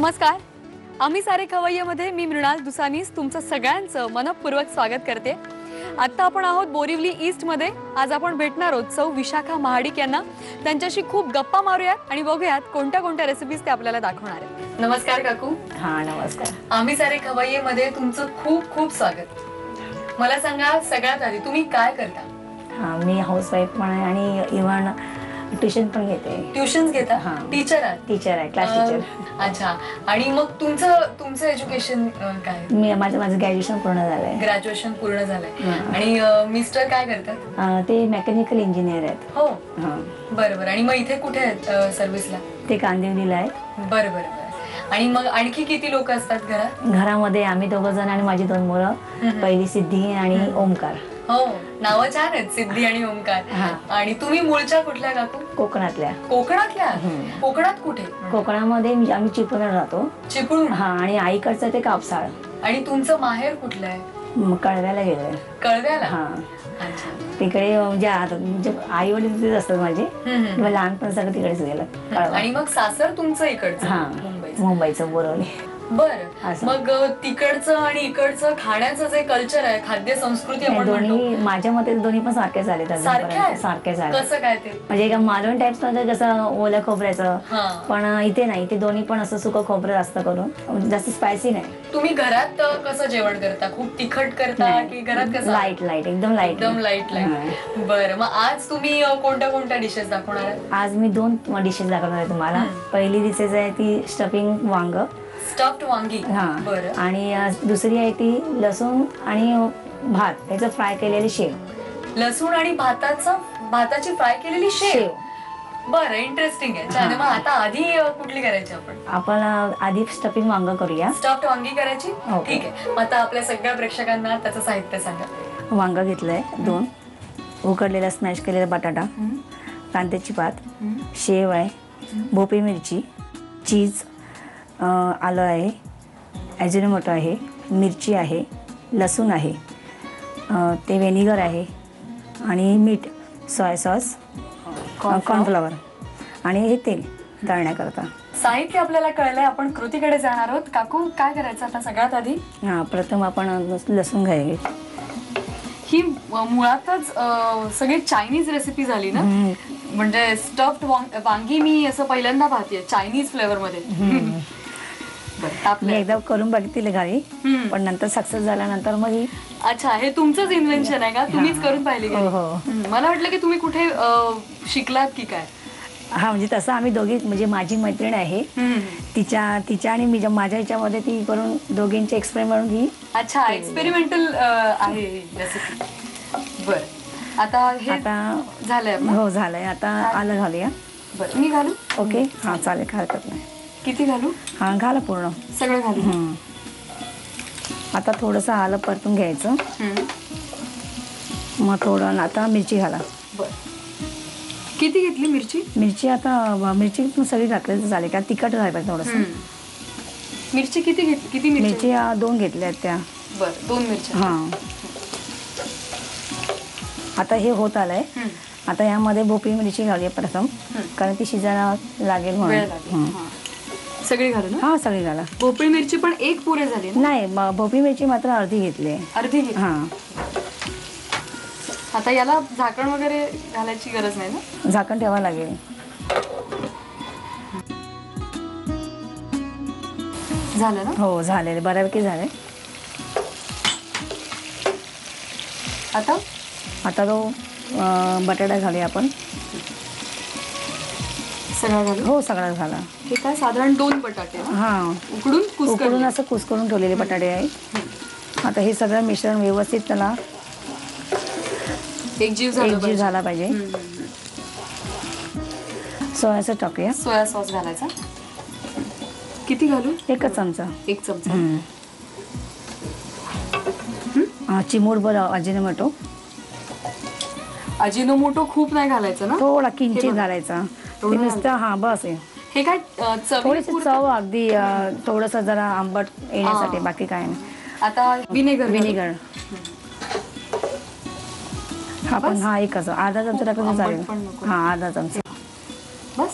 नमस्कार. आम्ही सारे खवय्येमध्ये मी मृणाल दुसानीस तुमचं सगळ्यांचं मनपूर्वक स्वागत करते. आता आपण आहोत बोरिवली ईस्ट मध्ये. आज आपण भेटणार आहोत सौ विशाखा महाडिक यांना. त्यांच्याशी खूप गप्पा मारूयात आणि बघूयात कोणत्या कोणत्या रेसिपीज ते आपल्याला दाखवणार आहेत. नमस्कार काकू. हा नमस्कार. आम्ही सारे खवय्येमध्ये तुमचं खूप खूप स्वागत. मला सांगा सगळ्यात आधी तुम्ही काय करता? हा मी हाऊसवाईफ पण आहे आणि इव्हन ट्युशन पण घेते. ट्युशन्स घेता? हा. टीचर आहे? टीचर आहे, क्लास टीचर. अच्छा. आणि मग तुमचं एज्युकेशन काय? माझं ग्रॅज्युएशन पूर्ण झालंय. ग्रॅज्युएशन पूर्ण झालंय. आणि मिस्टर काय करतात? ते मेकॅनिकल इंजिनियर आहेत. हो. बरोबर. आणि मग इथे कुठे आहेत सर्व्हिसला? ते कांदिवलीला आहेत. बरं बरं बरं. आणि मग आणखी किती लोक असतात घरात? घरामध्ये आम्ही 2 जण आणि माझी 2 मुलं. पहिली सिद्धी आणि ओमकार. हो, नावं छान आहेत, सिद्धी आणि ओमकार. आणि तुम्ही मूळच्या कुठल्या काकू? कोकणातल्या. कोकणातल्या? कोकणात कुठे? कोकणामध्ये आम्ही चिपळूण राहतो. चिपळूण? हा. आणि आईकडचं ते कापसाळ. आणि तुमचं माहेर कुठलं आहे? कळव्याला गेलोय. कळव्याला? हा. तिकडे म्हणजे आई वडील तिथेच असतात माझे. लहानपण सगळं तिकडेच गेलं. आणि मग सासर तुमचं इकडचं? हा, मुंबईचं बोरवली. बरं. मग तिकडचं आणि इकडचं खाण्याचं जे कल्चर आहे, खाद्य संस्कृती आपण दोन्ही माझ्या मते दोन्ही पण सारखे झाले. सारखे झाले. कसं काय ते? म्हणजे एका मालवण टाइप मध्ये कसं ओल्या खोबऱ्याचं, पण इथे नाही. इथे दोन्ही पण असं सुकं खोबरं जास्त करून, जास्त स्पायसी नाही. तुम्ही घरात कसं जेवण करता? खूप तिखट करता की घरात कसं? लाईट एकदम लाईट. बरं. मग आज तुम्ही कोणत्या कोणत्या डिशेस दाखवणार आहात? आज मी 2 डिशेस दाखवणार आहे तुम्हाला. पहिली डिशेस आहे ती स्टफिंग वांग. स्टफ्ड वांगी. बरं. आणि दुसरी आहे ती लसूण आणि भात त्याचं फ्राय केलेली शेव. लसूण आणि भाताची फ्राय केलेली शेव. बरं, इंटरेस्टिंग आहे. छान. मग आता आधी कुठली करायची आपण आधी स्टफिंग वांग करूया. स्टफ्ड वांगी करायची? ठीक आहे. मग आता आपल्या सगळ्या प्रेक्षकांना त्याचं साहित्य सांगा. वांग घेतलंय 2, उकडलेला स्मॅश केलेला बटाटा, कांद्याची पात, शेव आहे, भोपळी मिरची, चीज, आलं आहे, ॲजिनोमोटो आहे, मिरची आहे, लसूण आहे, ते व्हिनेगर आहे आणि मीठ, सोया सॉस, कॉर्नफ्लॉवर आणि हे तेल तळण्याकरता. साहित्य आपल्याला कळलंय. आपण कृतीकडे जाणार आहोत. काकू काय करायचं आता सगळ्यात आधी? प्रथम आपण लसूण घ्यायचे. ही मुळातच सगळी चायनीज रेसिपी झाली ना. म्हणजे स्टफ्ड वांगी मी असं पहिल्यांदा पाहतेय चायनीज फ्लेवर मध्ये. मी एकदा करून बघितली घरी, पण नंतर सक्सेस झाल्यानंतर मग. अच्छा, हे तुमचंच इन्व्हेन्शन आहे का? तुम्हीच करून पाहिली? हो. मला वाटलं की तुम्ही कुठे शिकलात की काय. हा, म्हणजे तसं आम्ही दोघी, म्हणजे माझी मैत्रीण आहे, तिच्या आणि माझ्या ह्याच्यामध्ये ती करून दोघींचे एक्सपेरिमेंट ही. अच्छा, एक्सपेरिमेंटल आहे रेसिपी. बरं. आता झालंय? हो, झालंय. आता आलं घालूया. बरं, मी घालू? ओके. हा, चालेल. हरकत नाही. किती घालू? हा, घाला पूर्ण सगळं घालू. आता थोडंसं आलं परतून घ्यायचं. मग थोडं आता मिरची घाला. बरं. किती घेतली मिरची? आता मिरची सगळी घातली तर चालेल, कारण तिखट झालं पाहिजे थोडंसं. मिरची किती घेतली? किती मिरची 2 घेतल्या त्या. बरं, 2 मिरच्या. हां. आता हे होत आलंय. आता यामध्ये भोपळी मिरची घालूया प्रथम, कारण ती शिजायला लागेल म्हणून. सगळी घालू ना? हा, सगळी घाला. भोपळी मिरची पण 1 पुरे झाली नाही, भोपळी मिरची मात्र अर्धी घेतली. अर्धी घेतली? हा. आता याला झाकण वगैरे घालायची गरज नाही ना? झाकण ठेवावं लागेल. झालं ना? हो, झालेलं बऱ्यापैकी झालंय. आता तो बटाटा घालूया आपण. सगळा घालू? हो, सगळा झाला. हे काय साधारण 2 बटाटे? हा, उकडून असं कुस्करून ठेवलेले बटाटे आहे. आता हे सगळं मिश्रण व्यवस्थित त्याला एकजीव झाला पाहिजे. सोया सॉस टाकूया. सोया सॉस घालायचा. किती घालू? 1 चमचा. 1 चमचा. चिमूटभर अजिनोमोटो. अजिनोमोटो खूप नाही घालायचं ना? थोडा किंचित घालायचा. नुसतं. हा, बस. हे काय थोडीशी चव अगदी थोडंसं जरा आंबट येण्यासाठी, बाकी काय नाही. आता विनेगर. आपण 1 अर्धा चमचा टाकून चालेल. हा, अर्धा चमचा. बस.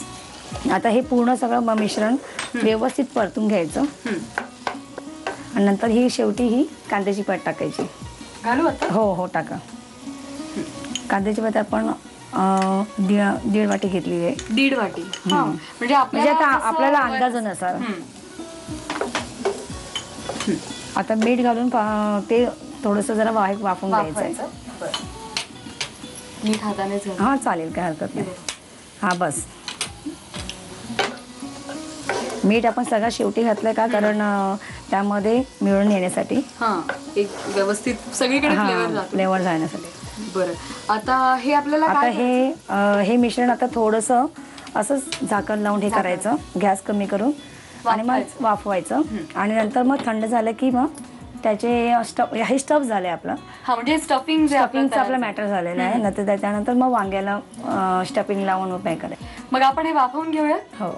आता हे पूर्ण सगळं मिश्रण व्यवस्थित परतून घ्यायचं आणि नंतर ही शेवटी ही कांद्याची पात टाकायची. घालू आता? हो हो टाका. कांद्याची पात आपण 1.5 वाटी घेतली आहे. 1.5 वाटी. म्हणजे आता आपल्याला अंदाजानुसार. आता मीठ घालून ते थोडंसं जरा वाफून घ्यायचं. मीठ हातानेच. हां चालेल, काय हरकत नाही. हां बस. मीठ आपण सगळं शेवटी घातलंय का, कारण त्यामध्ये मिळून येण्यासाठी. एक व्यवस्थित सगळीकडे फ्लेवर जाण्यासाठी. बरं, आता हे आपल्याला आता हे मिश्रण आता थोडंसं असंच झाकण लावून हे करायचं, गॅस कमी करून आणि मग वाफवायचं. आणि नंतर मग थंड झालं की मग त्याचे हे स्टफ झाले आपलं. म्हणजे स्टफिंगचं आपलं मॅटर झालेलं आहे. नंतर त्याच्यानंतर मग वांग्याला स्टफिंग लावून उपाय करायचं. मग आपण हे वाफवून घेऊया. हो,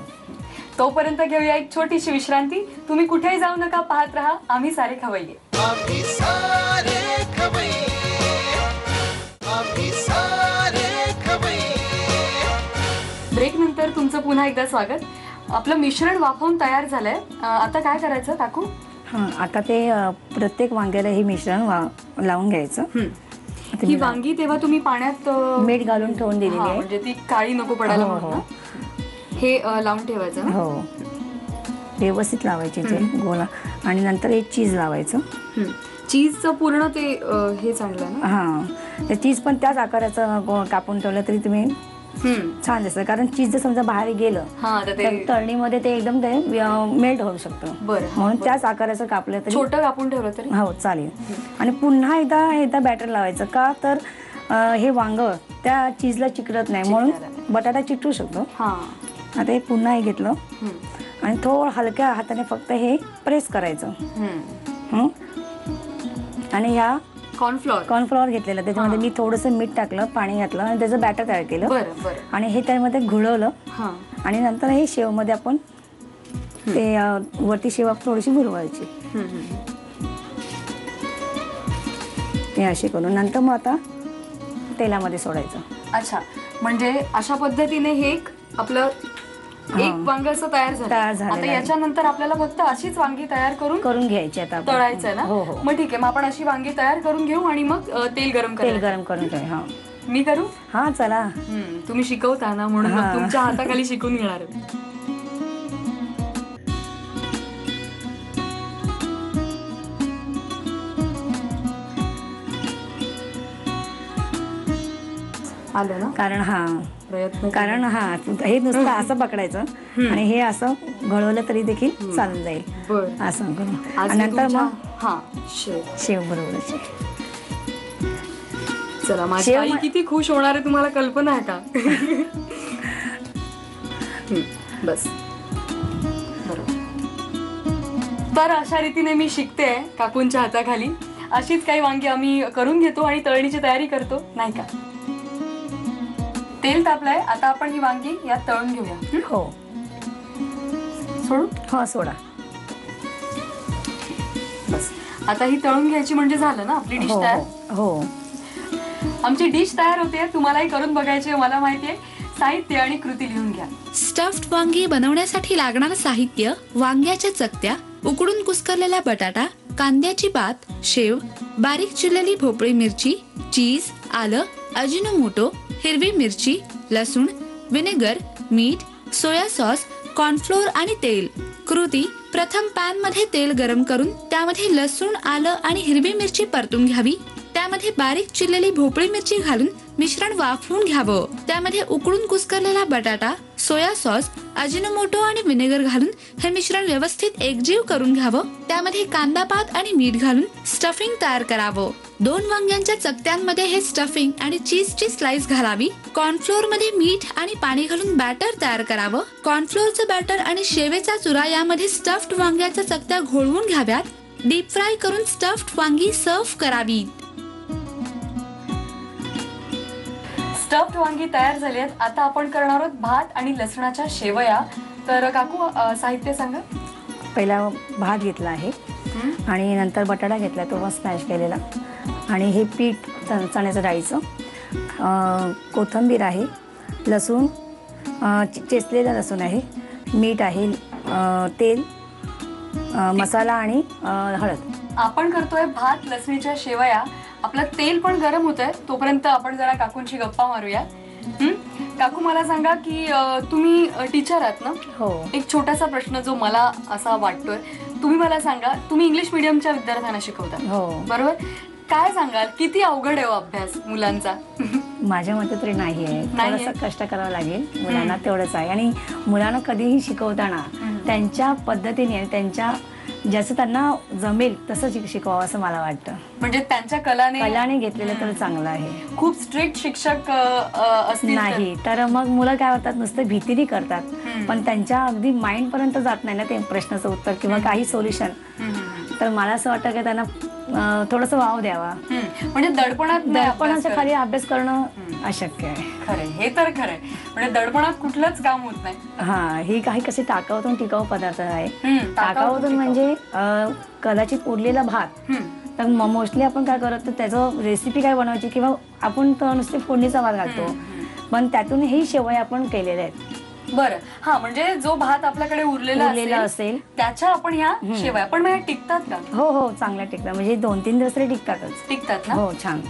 तोपर्यंत घेऊया एक छोटीशी विश्रांती. तुम्ही कुठेही जाऊ नका, पाहत राहा आम्ही सारे खवय्ये. ब्रेक नंतर तुमचं पुन्हा एकदा स्वागत. आपलं मिश्रण वाफवून तयार झालंय. आता काय करायचं काकू? आता ते प्रत्येक वांग्याला हे मिश्रण लावून घ्यायचं. ही वांगी तेव्हा तुम्ही पाण्यात मीठ घालून ठेवून दिलेली आहे, म्हणजे ती काळी नको पडायला म्हणून हे लावून ठेवायचं. हो, व्यवस्थित लावायची ते गोला. आणि नंतर एक चीज लावायचं. चीजचं पूर्ण ते हे चांगलं ना. हां, ते चीज पण त्याच आकाराचं कापून ठेवलं तरी तुम्ही छान दिसतं. कारण चीज जर समजा बाहेर गेलं तर तळणीमध्ये ते एकदम ते मेल्ट होऊ शकतं. म्हणून त्याच आकाराचं कापलं तरी, छोटं कापून ठेवलं तरी हो चालेल. आणि पुन्हा एकदा बॅटर लावायचं का, तर हे वांग त्या चीजला चिकटत नाही, म्हणून बटाटा चिकटू शकतो. आता हे पुन्हा हे घेतलं आणि थोडं हलक्या हाताने फक्त हे प्रेस करायचं. आणि ह्या कॉर्नफ्लॉवर घेतलेलं, त्याच्यामध्ये मी थोडंसं मीठ टाकलं, पाणी घातलं आणि त्याचं बॅटर तयार केलं. आणि हे त्यामध्ये घुळवलं. आणि नंतर हे शेवमध्ये आपण ते वरती शेव थोडीशी बुरवायची. हे असे करून नंतर मग आता तेलामध्ये सोडायचं. अच्छा, म्हणजे अशा पद्धतीने हे आपलं एक वांग असं तयार झालं. आता याच्यानंतर आपल्याला फक्त अशीच वांगी तयार करून घ्यायची. आता तळायचं ना. मग ठीक आहे, मग आपण अशी वांगी तयार करून घेऊ आणि मग तेल गरम करून ठेव. हा, मी करू? हा चला. तुम्ही शिकवता ना, म्हणून तुमच्या हाताखाली शिकून घेणार आहे. आलं ना. कारण हे नुसतं असं पकडायचं आणि हे असं घळवलं तरी देखील चालून जाईल. असं करून नंतर मग शेव बरोबर. चला, माझी आई किती खुश होणार आहे तुम्हाला कल्पना आहे का? बस बरोबर. तर अशा रीतीने मी शिकते काकूंच्या हाताखाली. अशीच काही वांगी आम्ही करून घेतो आणि तळणीची तयारी करतो, नाही का? तेल तापलंय, आता आपण ही वांगी यात तळून घेऊया. हो, सोडू? हो सोडा. बस, आता ही तळून घ्यायची म्हणजे झालं ना आपली डिश तयार. हो, आमची डिश तयार होते. तुम्हालाही करून बघायची मला माहितीये. साहित्य आणि कृती लिहून घ्या. स्टफ्ड वांगी बनवण्यासाठी लागणारं साहित्य: वांग्याच्या चकत्या, उकडून कुस्करलेला बटाटा, कांद्याची पात, शेव, बारीक चिरलेली भोपळी मिरची, चीज, आलं, अजिनोमोटो, हिरवी मिरची, लसूण, व्हिनेगर, मीठ, सोया सॉस, कॉर्नफ्लोअर आणि तेल. कृती: प्रथम पॅन मध्ये तेल गरम करून त्यामध्ये लसूण, आलं आणि हिरवी मिरची परतून घ्यावी. त्यामध्ये बारीक चिरलेली भोपळी मिरची घालून मिश्रण वाफवून घ्यावं. त्यामध्ये उकडून कुस्करलेला बटाटा, सोया सॉस, अजिनोमोटो आणि व्हिनेगर घालून हे मिश्रण व्यवस्थित एकजीव करून घ्यावं. त्यामध्ये कांदा पात आणि मीठ घालून स्टफिंग तयार करावं. 2 वांग्यांच्या चकत्यांमध्ये हे स्टफिंग आणि चीजची स्लाइस घालावी. कॉर्नफ्लोअर मध्ये मीठ आणि पाणी घालून बॅटर तयार करावं. कॉर्नफ्लोअरचं बॅटर आणि शेवेचा चुरा यामध्ये स्टफ्ड वांग्याच्या चकत्या घोळवून घ्याव्यात. डीप फ्राय करून स्टफ्ड वांगी सर्व्ह करावी. स्टफ्ड वांगी तयार झाली आहेत. आता आपण करणार आहोत भात आणि लसणाच्या शेवया. तर काकू साहित्य सांगा. पहिला भात घेतला आहे आणि नंतर बटाटा घेतला, तो स्मॅश केलेला. आणि हे पीठ चण्याचं डाळीचं, कोथिंबीर आहे, लसूण, चेचलेला लसूण आहे, मीठ आहे, तेल, मसाला आणि हळद. आपण करतोय भात लसणीच्या शेवया. आपलं तेल पण गरम होत आहे, तोपर्यंत आपण जरा काकूंची गप्पा मारूया. काकू मला सांगा की तुम्ही टीचर आहात ना? हो. एक छोटासा प्रश्न जो मला असा वाटतोय, तुम्ही मला सांगा, तुम्ही इंग्लिश मिडियमच्या विद्यार्थ्यांना शिकवता हो. बरोबर? काय सांगाल, किती अवघड आहे अभ्यास मुलांचा? माझ्या मते तरी नाही आहे, नाहीये? थोडंसं कष्ट करावं लागेल मुलांना, तेवढंच आहे. आणि मुलांना कधीही शिकवताना त्यांच्या पद्धतीने आणि त्यांच्या जसं त्यांना जमेल तसं शिकवावं असं मला वाटतं. म्हणजे त्यांच्या कलाने घेतलेलं तर चांगलं आहे. खूप स्ट्रिक्ट शिक्षक असतील तर? नाही तर मग मुलं काय होतात, नुसतं भीतीने करतात, पण त्यांच्या अगदी माइंड पर्यंत जात नाही ना ते प्रश्नाचं उत्तर किंवा काही सोल्युशन. तर मला असं वाटतं की त्यांना थोडंसं वाव द्यावा. म्हणजे दडपणाच्या खाली अभ्यास करणं अशक्य आहे. खरंय, हे तर खरंय. म्हणजे दडपणात कुठलंच काम होत नाही. हा, ही काही कसे टाकाऊतून टिकाऊ पदार्थ आहे. टाकाऊतून म्हणजे कदाचित उरलेला भात. तर मोस्टली आपण काय करतो, त्याचं रेसिपी काय बनवायची किंवा आपण नुसते फोडणीचा भात घालतो, पण त्यातून ही शेवया आपण केलेल्या आहेत. बरं, हा, म्हणजे जो भात आपल्याकडे उरलेला असेल त्याच्या आपण ह्या शेवया. पण मग टिकतात का? हो हो, चांगल्या टिकतात. म्हणजे 2-3 दिवस तरी टिकतात ना? हो, छान.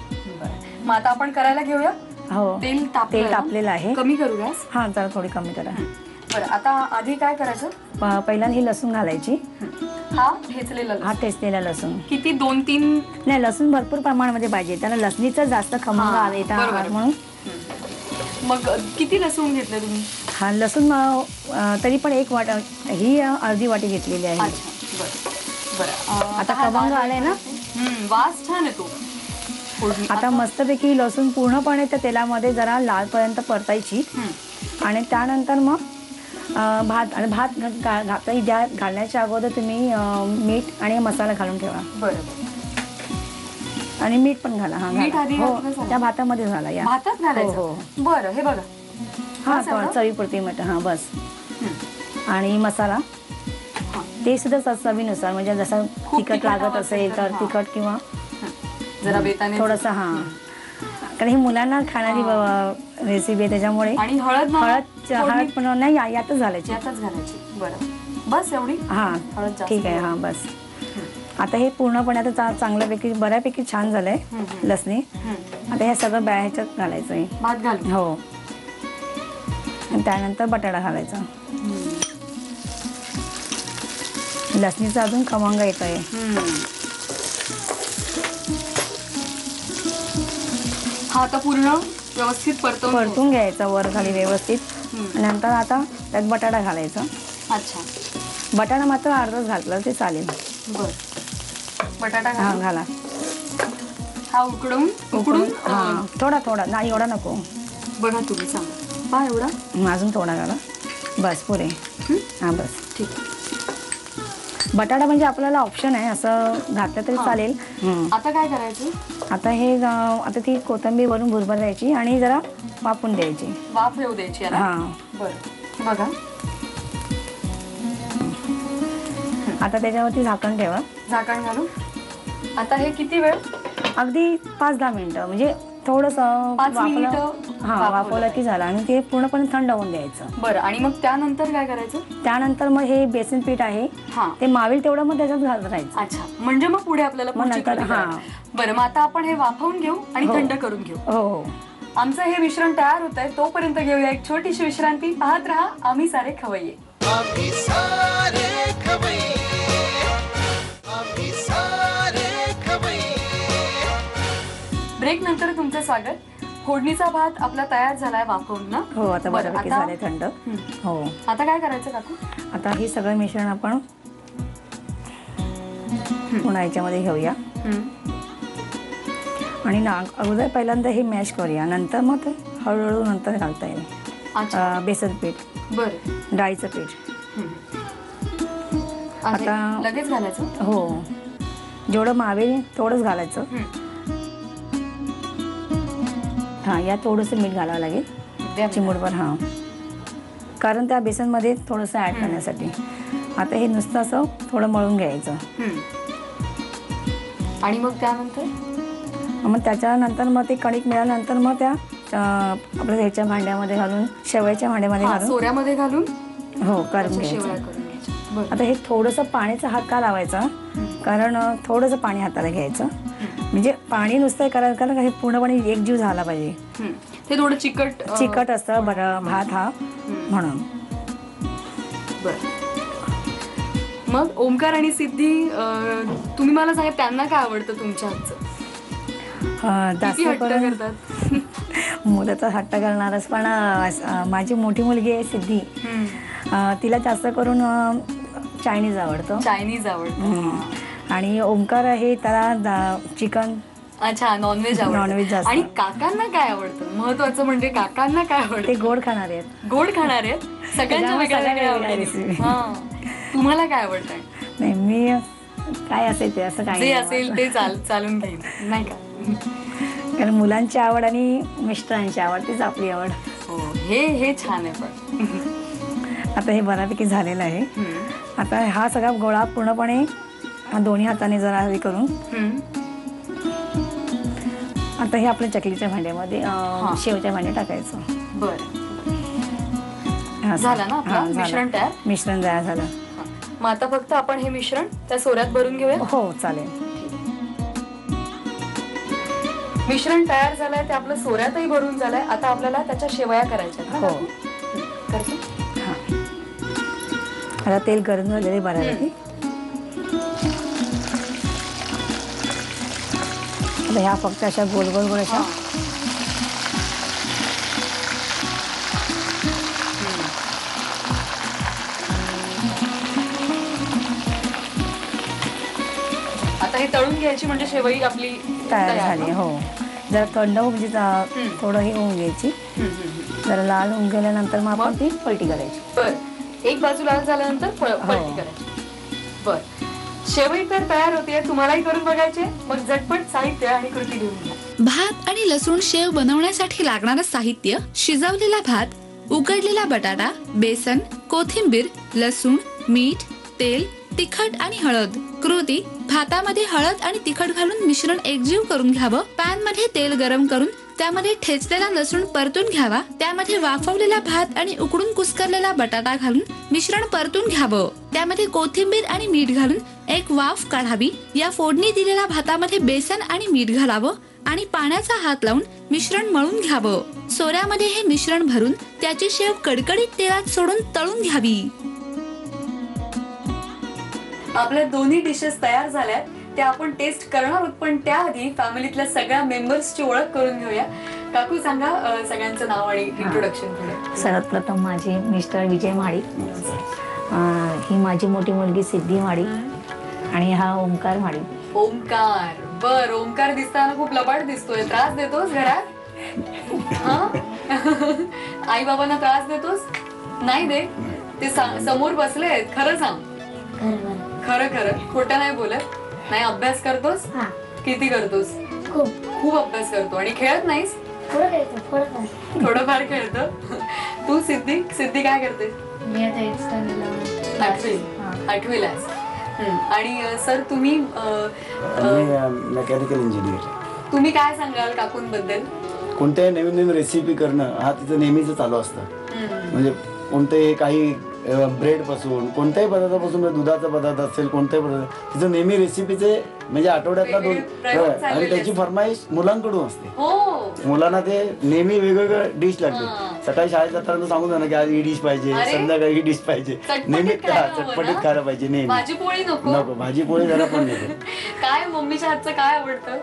मग आता आपण करायला घेऊया. हो, तेल तापलेलं आहे. कमी करू गॅस? हा, जरा थोडी कमी करा. बरं, आता आधी काय करायचं? पहिल्यांदा ही लसूण घालायची. हा ठेचलेला लसूण. किती? 2-3? नाही, लसूण भरपूर प्रमाणामध्ये पाहिजे, त्याला लसणीचा जास्त खमंग येतात म्हणून. मग किती लसूण घेतलं तुम्ही? हा, लसूण तरी पण 1 वाटा, ही अर्धी वाटी घेतलेली आहे. बरं, आता खमंग आलाय ना, वास छान येतो. आता मस्तपैकी लसूण पूर्णपणे त्या तेलामध्ये जरा लालपर्यंत परतायची. आणि त्यानंतर मग भात घालण्याच्या अगोदर तुम्ही मीठ आणि मसाला घालून ठेवा. बरोबर. आणि मीठ पण घाला. हा, मीठ आधी त्या भातामध्ये घाला. या भातात घालायचं? बरं, हे बघा. हा, चवीपुरती मीठ. हा, बस. आणि मसाला ते सुद्धा चवीनुसार, म्हणजे जसं तिखट लागत असेल तर तिखट किंवा जरा बेताने थोडंसं. हा, कारण ही मुलांना खाणारी रेसिपी आहे त्याच्यामुळे. आणि हळद पण नाही, यातच घालायची. बरं, बस एवढी? हा, ठीक आहे. हा, बस. आता हे पूर्णपणे आता चांगल्यापैकी बऱ्यापैकी छान झालंय लसणी. आता हे सगळं ह्याच्यात घालायचं आहे, भात घालून. हो. आणि त्यानंतर बटाटा घालायचा. लसणीचा अजून खमंग येत आहे. हा, आता पूर्ण व्यवस्थित परतून घ्यायचा वर खाली व्यवस्थित. नंतर आता त्यात बटाटा घालायचा. अच्छा, बटाटा मात्र अर्धच घातलं ते चालेल. बर, बटाटा घाला. हा, उकडून हा, थोडा नाही, एवढा नको. बघा तुम्ही सांगा. हा, एवढा? अजून थोडा घाला. बस, पुरे. हा, बस. ठीक आहे. बटाटा म्हणजे आपल्याला ऑप्शन आहे, असं घातलं तरी चालेल. आता काय करायचं? आता ती कोथिंबीर वरून भुरभर द्यायची आणि जरा वाफून द्यायची. वाफ येऊ द्यायची. हा, बरं, बघा. आता त्याच्यावरती झाकण ठेवा. झाकण घालू. आता हे किती वेळ? अगदी 5-10 मिनिटं, म्हणजे थोडंसं वाफवलं की झालं. आणि ते पूर्णपणे थंड होऊन द्यायचं. बरं, आणि मग त्यानंतर काय करायचं? त्यानंतर मग हे बेसन पीठ आहे ते मावेल तेवढं मग त्याच्यात घालत राहायचं. अच्छा, म्हणजे मग पुढे आपल्याला बरं, मग आता आपण हे वाफवून घेऊ आणि थंड करून घेऊ. हो. आमचं हे मिश्रण तयार होत आहे, तोपर्यंत घेऊया एक छोटीशी विश्रांती. पाहत रहा आम्ही सारे खवय्ये. ब्रेक नंतर तुमचं स्वागत. फोडणीचा भात आपला तयार झालाय वाफवून ना? हो, आता बऱ्यापैकी झालंय थंड. हो. आता काय करायचं काकू? आता हे सगळं मिश्रण आपण पुन्हा याच्यामध्ये घेऊया. आणि अगोदर पहिल्यांदा हे मॅश करूया, नंतर मग ते हळूहळू नंतर घालता येईल. बेसन पीठ, बरं, डाळीचं पीठ. आता लगेच घालायचं? हो, जेवढं मावेल तेवढंच घालायचं. हा, यात थोडंसं मीठ घालावं लागेल, चिमूटभर. हा, कारण त्या बेसनमध्ये थोडंसं ऍड करण्यासाठी. आता हे नुसतं असं थोडं मळून घ्यायचं. आणि मग त्यानंतर मग त्याच्यानंतर मग ते कणिक मिळाल्यानंतर मग त्या आपल्या ह्याच्या भांड्यामध्ये घालून, शेवयाच्या भांड्यामध्ये हा, घालून सोऱ्यामध्ये घालून हो करून त्याच्या शेवया घ्यायचं. करून घ्यायच्या. बरं. आता हे थोडंसं पाण्याचा हात का लावायचा, कारण थोडंसं पाणी हाताला घ्यायचं, म्हणजे पाणी नुसतं करायचं कारण हे पूर्णपणे एकजीव झाला पाहिजे. ते थोडं चिकट चिकट असतं बरं भात हा, म्हणून. बरं. मग ओमकार आणि सिद्धी, तुम्ही मला सांगा त्यांना काय आवडतं तुमच्या हातचं? जास्त किती हट्ट करून करतात? मुलं तर हट्ट करणारच, पण माझी मोठी मुलगी आहे सिद्धी, तिला जास्त करून चायनीज आवडतं. चायनीज आवडतं. आणि ओमकार आहे त्याला चिकन. अच्छा, नॉनव्हेज आवडतं. नॉनव्हेज जास्त. आणि काकांना काय आवडतं? महत्वाचं म्हणजे काकांना काय आवडतं? ते गोड खाणार आहेत. गोड खाणार आहेत. सगळ्यांच्या वेगळ्या वेगळ्या आवडी. हा. तुम्हाला काय आवडतं? नाही, मी काय असेल ते असं काय जे नाही. असेल ते चालून घेईन, नाही का? कारण मुलांची आवड आणि मिस्टरांची आवड तीच आपली आवड. हो, हे छान आहे. पण आता हे बऱ्यापैकी झालेलं आहे. आता हा सगळा गोळा पूर्णपणे दोन्ही हाताने जरा हे करून आता हे आपल्या चकलीच्या भांड्यामध्ये, शेवच्या भांड्यात टाकायचं. बरं. हा, झालं ना आपलं हा, झालं. मिश्रण तयार? मिश्रण तयार झालं. मग आता फक्त आपण हे मिश्रण त्या सोऱ्यात भरून घेऊया. हो चालेल. मिश्रण तयार झालंय, ते आपलं सोऱ्यातही भरून झालंय. आता आपल्याला त्याच्या शेवया करायच्या आहेत. हो. करतो. हा, आता तेल गरम झालेले बऱ्यापैकी. आता ह्या फक्त अशा गोल गोल गोल अशा आता हे तळून घ्यायची म्हणजे शेवई आपली तयार झाली. हो, जरा थंड होऊन म्हणजे थोडं हे होऊन घ्यायची. जरा लाल होऊन गेल्यानंतर मग आपण ती पलटी करायची. बर, एक बाजू लाल झाल्यानंतर पलटी करायची. बर, शेवई तर तयार होते. तुम्हालाही करून बघायचे. मग झटपट साहित्य आणि कृती लिहून घ्या. भात आणि लसूण शेव बनवण्यासाठी लागणारं साहित्य: शिजवलेला भात, उकडलेला बटाटा, बेसन, कोथिंबीर, लसूण, मीठ, तेल, तिखट आणि हळद. कृती: भातामध्ये हळद आणि तिखट घालून मिश्रण एकजीव करून घ्यावं. पॅन मध्ये तेल गरम करून त्यामध्ये ठेचलेला लसूण परतून घ्यावा. त्यामध्ये वाफवलेला भात आणि उकडून कुस्करलेला बटाटा घालून मिश्रण परतून घ्यावं. त्यामध्ये कोथिंबीर आणि मीठ घालून एक वाफ काढावी. या फोडणी दिलेल्या भातामध्ये बेसन आणि मीठ घालावं आणि पाण्याचा हात लावून मिश्रण मळून घ्यावं. सोऱ्यामध्ये हे मिश्रण भरून त्याची शेव कडकडीत तेलात सोडून तळून घ्यावी. आपल्या दोन्ही डिशेस तयार झाल्यात. त्या आपण टेस्ट करणार आहोत, पण त्याआधी फॅमिलीतल्या सगळ्या मेंबर्सची ओळख करून घेऊया. काकू सांगा सगळ्यांचं नाव आणि इंट्रोडक्शन थोडं. सर्वात प्रथम माझे मिस्टर विजय माडिक, ही माझी मोठी मुलगी सिद्धी माडिक आणि हा ओमकार माडिक. ओमकार. बर, ओमकार दिसताना खूप लबाड दिसतोय. त्रास देतोस घरात? आई बाबांना त्रास देतोस? नाही दे. ते समोर बसलेत. खरं सांग. खरं खरं, खोटं नाही बोलत. नाही, अभ्यास करतोस? किती करतोस? खूप अभ्यास करतो. आणि खेळत नाहीस? थोडंफार खेळतो. तू सिद्धी काय करते? आठवीला आहेस. आणि सर तुम्ही मेकॅनिकल इंजिनियर. तुम्ही काय सांगाल काकूंबद्दल? कोणत्याही नवीन नवीन रेसिपी करणं हा तिचं नेहमीच चालू असतं. म्हणजे कोणतेही काही ब्रेड पासून कोणत्याही पदार्थापासून, दुधाचा पदार्थ असेल, कोणत्याही पदार्थ तिचं नेहमी रेसिपीचे म्हणजे आठवड्यातला आणि त्याची फरमाईश मुलांकडून असते. मुलांना ते नेहमी वेगवेगळं डिश लागते. सकाळी शाळेत जाताना सांगून जाणं की आज ही डिश पाहिजे, संध्याकाळी ही डिश पाहिजे, नेहमी चटपटीत खायला पाहिजे. नेहमी भाजी पोळी नको, भाजी पोळी जरा पण नको. काय मम्मीच्या हातचं काय आवडतं?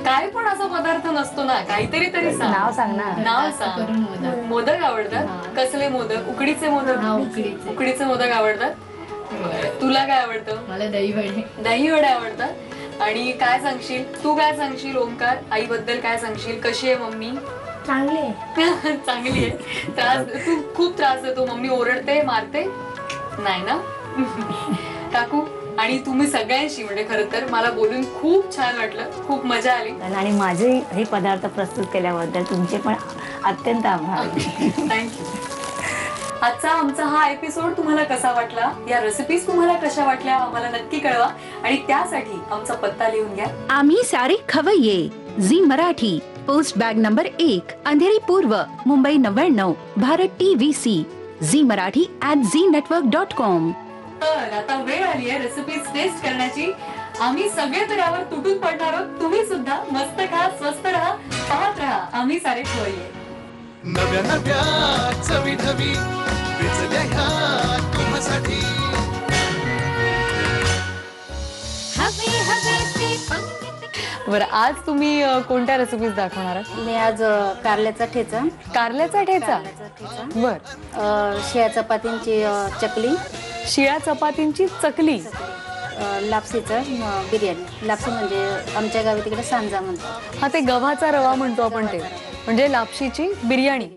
काय पण असा पदार्थ नसतो ना, काहीतरी तरी नाव सांग ना. नाव सांग. मोदक आवडतात? कसले मोदक? उकडीचे मोदक. उकडीचे मोदक आवडतात. तुला काय आवडतं? मला दही वडे आवडतात. आणि काय सांगशील तू? काय सांगशील ओमकार? आई बद्दल काय सांगशील? कशी आहे मम्मी? चांगली आहे. तू खूप त्रास देतो? मम्मी ओरडते, मारते? नाही ना? काकू आणि तुम्ही सगळ्यांशी म्हणजे खरं तर मला बोलून खूप छान वाटलं, खूप मजा आली. आणि माझे हे पदार्थ प्रस्तुत केल्याबद्दल तुमचे पण अत्यंत आभार. थँक्यू. आजचा आमचा हा एपिसोड तुम्हाला कसा वाटला? या रेसिपीज तुम्हाला कशा वाटल्या आम्हाला नक्की कळवा. आणि त्यासाठी आमचा पत्ता लिहून घ्या. आम्ही सारे खवय्ये, Zee Marathi, post bag number 1, Andheri पूर्व, मुंबई 99, भारत TVC, झी मराठी @ZNetwork.com. तर आता वेळ आली आहे रेसिपीज टेस्ट करण्याची. आम्ही सगळे तर यावर तुटून पडणार आहोत. तुम्ही सुद्धा मस्त खा, स्वस्त राहा, पाहत राहा आम्ही सारे खवय्ये. नव्या नव्या चवी ढवी वेचल्या ह्या तुम्हासाठी. बरं, आज तुम्ही कोणत्या रेसिपीज दाखवणार आहात? मी आज कारल्याचा ठेचा, कारल्याचा ठेचा. बर. शिळ्या चपातींची चकली, शिळ्या चपातींची चकली, लापसीचं बिर्याणी. लापसी म्हणजे आमच्या गावी तिकडे सांजा म्हणतात. हा ते गव्हाचा रवा म्हणतो आपण ते, म्हणजे लापशीची बिर्याणी.